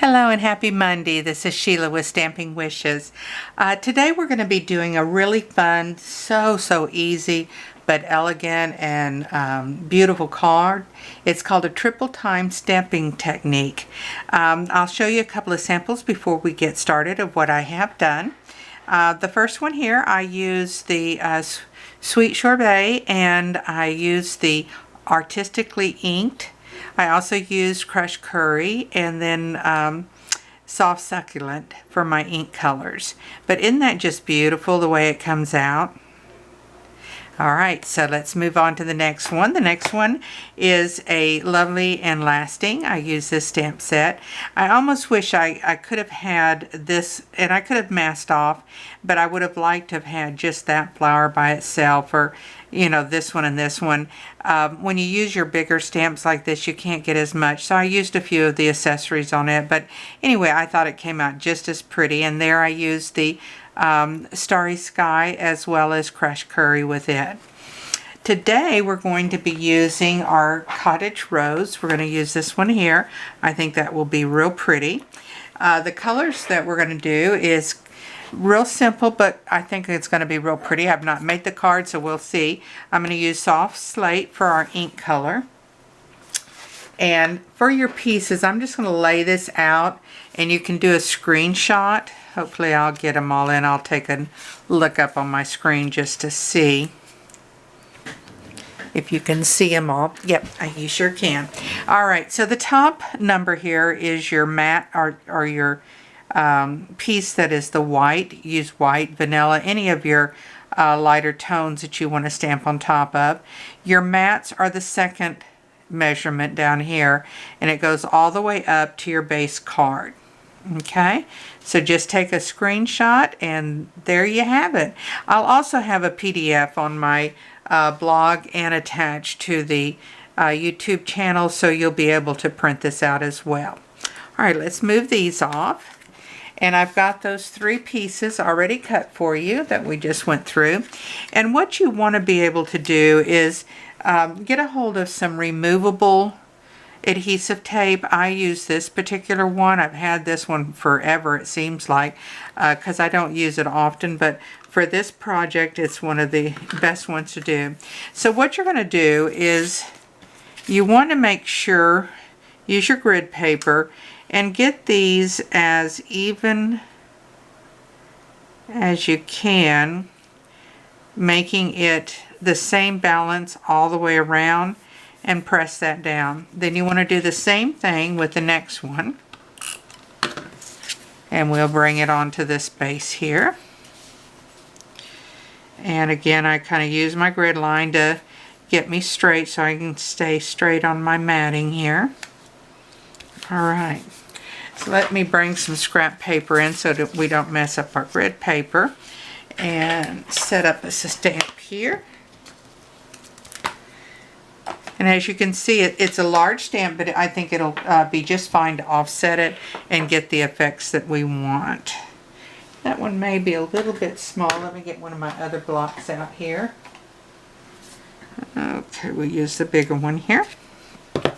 Hello and happy Monday. This is Sheila with Stamping Wishes. Today we're going to be doing a really fun, so easy but elegant and beautiful card. It's called a triple time stamping technique. I'll show you a couple of samples before we get started of what I have done. The first one here, I use the Sweet Sorbet and I use the Artistically Inked. I also used crushed curry and then soft succulent for my ink colors. But isn't that just beautiful the way it comes out? Alright, so let's move on to the next one. The next one is a Lovely and Lasting. I use this stamp set. I almost wish I could have had this, and I could have masked off, but I would have liked to have had just that flower by itself, or this one and this one. When you use your bigger stamps like this, you can't get as much, so I used a few of the accessories on it. But anyway, I thought it came out just as pretty, and there I used the Starry Sky as well as crushed curry with it. Today we're going to be using our Cottage Rose. We're going to use this one here. I think that will be real pretty. The colors that we're going to do is real simple, but I think it's going to be real pretty. I've not made the card, so we'll see. I'm going to use soft slate for our ink color. And for your pieces, I'm just going to lay this out, and you can do a screenshot. Hopefully I'll get them all in. I'll take a look up on my screen just to see if you can see them all. Yep, you sure can. All right, so the top number here is your matte or your piece that is the white. Use white, vanilla, any of your lighter tones that you want to stamp on top of. Your mattes are the second measurement down here, and it goes all the way up to your base card. Okay, so just take a screenshot and there you have it. I'll also have a PDF on my blog and attached to the YouTube channel, so you'll be able to print this out as well. All right, let's move these off. And I've got those three pieces already cut for you that we just went through. And what you want to be able to do is get a hold of some removable adhesive tape. I use this particular one. I've had this one forever, it seems like, because I don't use it often, but for this project it's one of the best ones to do. So what you're going to do is you want to make sure, use your grid paper and get these as even as you can, making it the same balance all the way around, and press that down. Then you want to do the same thing with the next one, and we'll bring it onto this base here. And again, I kind of use my grid line to get me straight so I can stay straight on my matting here. Alright, so let me bring some scrap paper in so that we don't mess up our grid paper, and set up a stamp here. And as you can see, it's a large stamp, but I think it'll be just fine to offset it and get the effects that we want. That one may be a little bit small. Let me get one of my other blocks out here. Okay, we'll use the bigger one here. And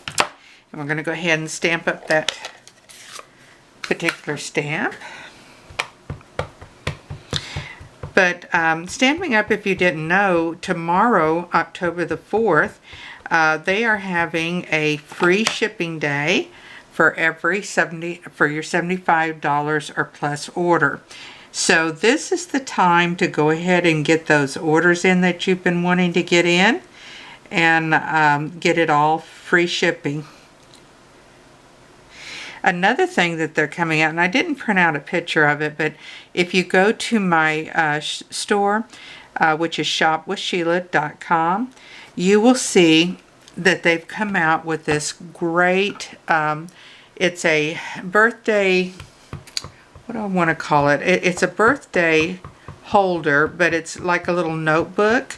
we're going to go ahead and stamp up that particular stamp. But stamping up, if you didn't know, tomorrow, October the 4th, they are having a free shipping day for every for your $75 or plus order. So this is the time to go ahead and get those orders in that you've been wanting to get in, and get it all free shipping. Another thing that they're coming out, and I didn't print out a picture of it, but if you go to my store, which is shopwithsheila.com, you will see that they've come out with this great, it's a birthday, what do I want to call it? It's a birthday holder, but it's like a little notebook,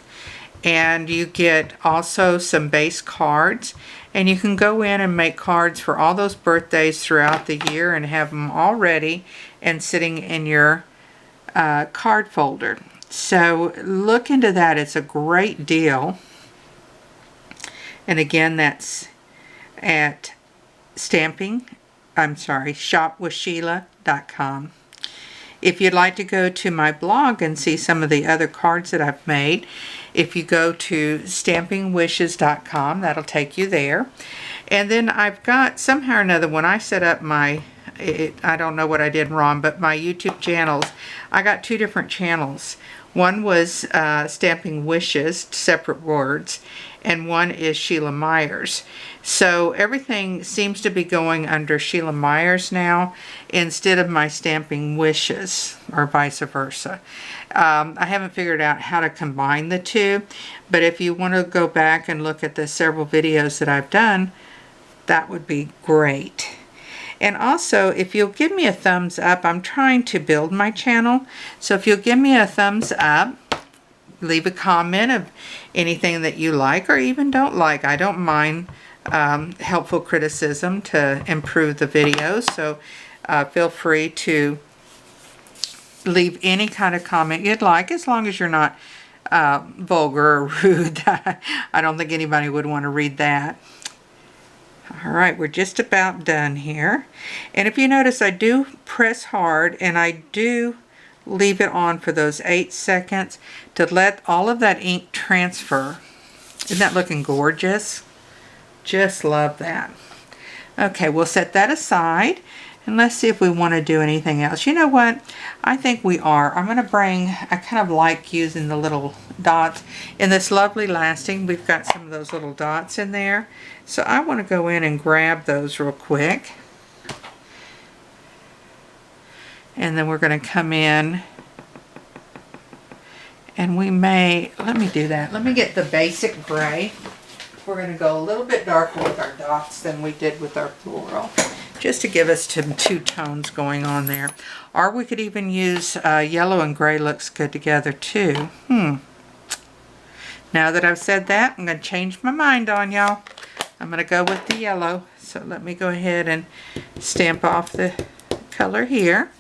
and you get also some base cards, and you can go in and make cards for all those birthdays throughout the year and have them all ready and sitting in your card folder. So look into that. It's a great deal. And again, that's at Stamping shopwithsheila.com. If you'd like to go to my blog and see some of the other cards that I've made, if you go to stampingwishes.com, that'll take you there. And then I've got, somehow or another, when I set up my, I don't know what I did wrong, but my YouTube channels, I got 2 different channels. One was Stamping Wishes, separate words, and one is Sheila Myers. So everything seems to be going under Sheila Myers now instead of my Stamping Wishes, or vice versa. I haven't figured out how to combine the two, but if you want to go back and look at the several videos that I've done, that would be great. And also, if you'll give me a thumbs up, I'm trying to build my channel, so if you'll give me a thumbs up, leave a comment of anything that you like or even don't like. I don't mind helpful criticism to improve the videos, so feel free to leave any kind of comment you'd like, as long as you're not vulgar or rude. I don't think anybody would want to read that. Alright, we're just about done here. And if you notice, I do press hard and I do leave it on for those 8 seconds to let all of that ink transfer. Isn't that looking gorgeous? Just love that. Okay, we'll set that aside and let's see if we want to do anything else. You know what? I think we are. I'm going to bring, I kind of like using the little dots. In this Lovely Lasting, we've got some of those little dots in there. So I want to go in and grab those real quick. And then we're going to come in and we may, let me do that. Let me get the basic gray. We're going to go a little bit darker with our dots than we did with our floral, just to give us some 2 tones going on there. Or we could even use yellow and gray, looks good together too. Now that I've said that, I'm going to change my mind on y'all. I'm going to go with the yellow. So let me go ahead and stamp off the color here.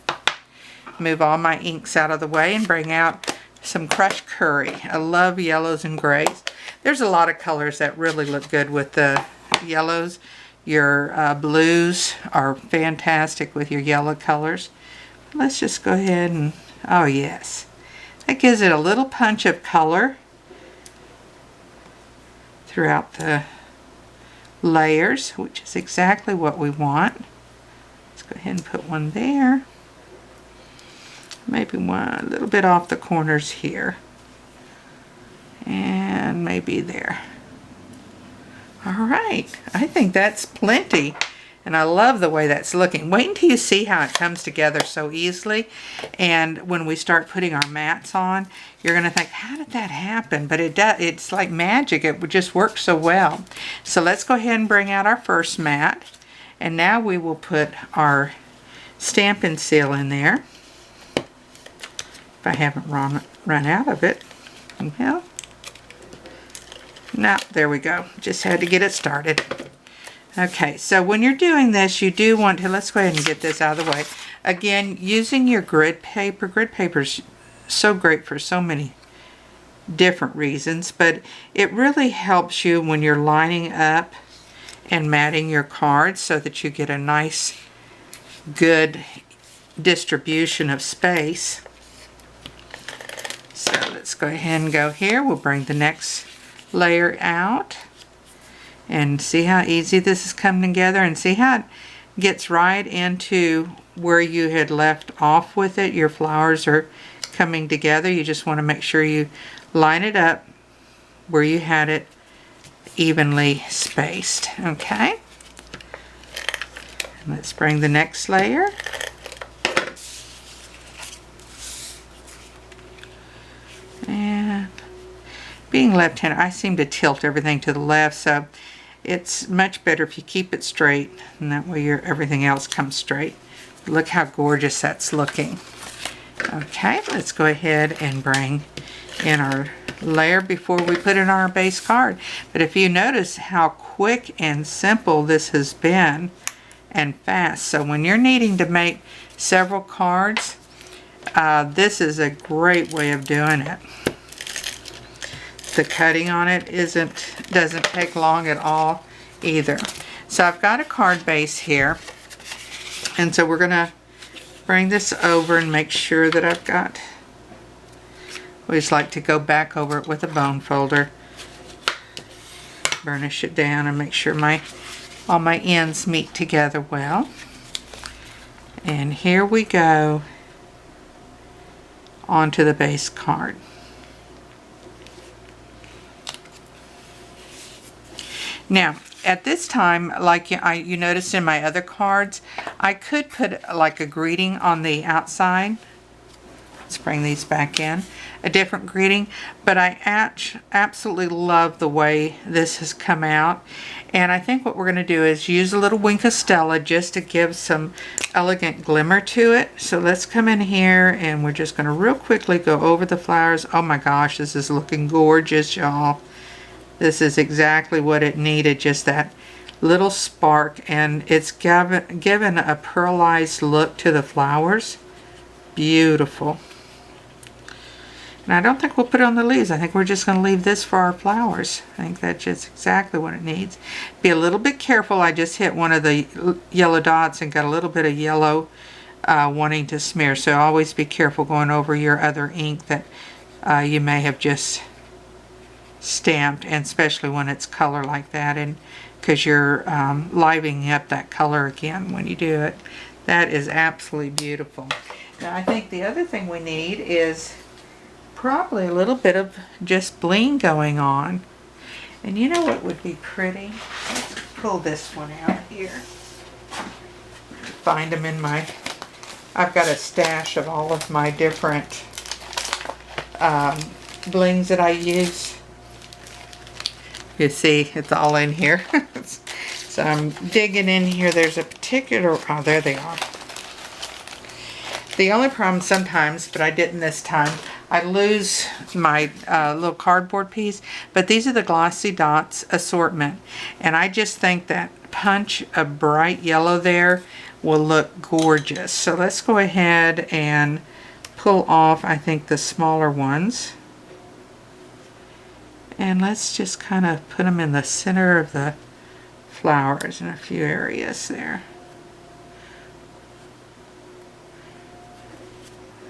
Move all my inks out of the way and bring out some crushed curry. I love yellows and grays. There's a lot of colors that really look good with the yellows. Your blues are fantastic with your yellow colors. Let's just go ahead and, oh yes. That gives it a little punch of color throughout the layers, which is exactly what we want. Let's go ahead and put one there. Maybe one a little bit off the corners here. And maybe there. Alright, I think that's plenty. And I love the way that's looking. Wait until you see how it comes together so easily. And when we start putting our mats on, you're going to think, how did that happen? But it does. It's like magic. It just works so well. So let's go ahead and bring out our first mat. And now we will put our Stampin' Seal in there. If I haven't run out of it. Well, no, there we go. Just had to get it started. Okay, so when you're doing this, you do want to, let's go ahead and get this out of the way. Again, using your grid paper. Grid paper's so great for so many different reasons, but it really helps you when you're lining up and matting your cards so that you get a nice, good distribution of space. So let's go ahead and go here. We'll bring the next layer out. And see how easy this is coming together, and see how it gets right into where you had left off with it. Your flowers are coming together. You just want to make sure you line it up where you had it evenly spaced. Okay. Let's bring the next layer. And being left-handed, I seem to tilt everything to the left, so it's much better if you keep it straight, and that way everything else comes straight. Look how gorgeous that's looking. Okay, let's go ahead and bring in our layer before we put in our base card. But if you notice how quick and simple this has been, and fast. So when you're needing to make several cards, this is a great way of doing it. The cutting on it doesn't take long at all either. So I've got a card base here, And so we're gonna bring this over and make sure that I've got, we just like to go back over it with a bone folder, burnish it down and make sure all my ends meet together well. And here we go onto the base card. Now, at this time, like you noticed in my other cards, I could put like a greeting on the outside. Let's bring these back in. A different greeting, but I absolutely love the way this has come out. And I think what we're going to do is use a little wink of Stella just to give some elegant glimmer to it. So let's come in here and we're just going to real quickly go over the flowers. Oh my gosh, this is looking gorgeous, y'all. This is exactly what it needed, just that little spark, and it's given a pearlized look to the flowers. Beautiful. And I don't think we'll put it on the leaves. I think we're just going to leave this for our flowers. I think that's just exactly what it needs. Be a little bit careful. I just hit one of the yellow dots and got a little bit of yellow wanting to smear. So always be careful going over your other ink that you may have just stamped, and especially when it's color like that, and because you're livening up that color again when you do it. That is absolutely beautiful. Now I think the other thing we need is probably a little bit of just bling going on. And you know what would be pretty? Let's pull this one out here. Find them in my, I've got a stash of all of my different blings that I use. You see, it's all in here. So I'm digging in here. There's a particular, oh, there they are. The only problem sometimes, but I didn't this time, I lose my little cardboard piece, but these are the Glossy Dots assortment. And I just think that punch a bright yellow there will look gorgeous. So let's go ahead and pull off, I think, the smaller ones. And let's just kind of put them in the center of the flowers in a few areas there.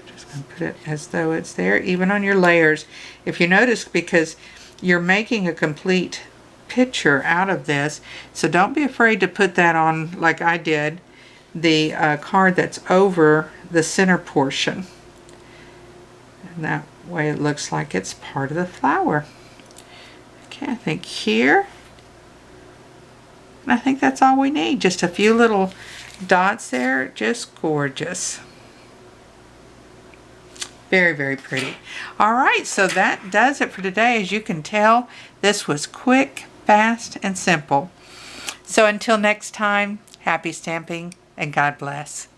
Just going to put it as though it's there, even on your layers. If you notice, because you're making a complete picture out of this, so don't be afraid to put that on, like I did, the card that's over the center portion. And that way it looks like it's part of the flower. Okay, I think here, and I think that's all we need. Just a few little dots there, just gorgeous. Very, very pretty. All right, so that does it for today. As you can tell, this was quick, fast, and simple. So until next time, happy stamping and God bless.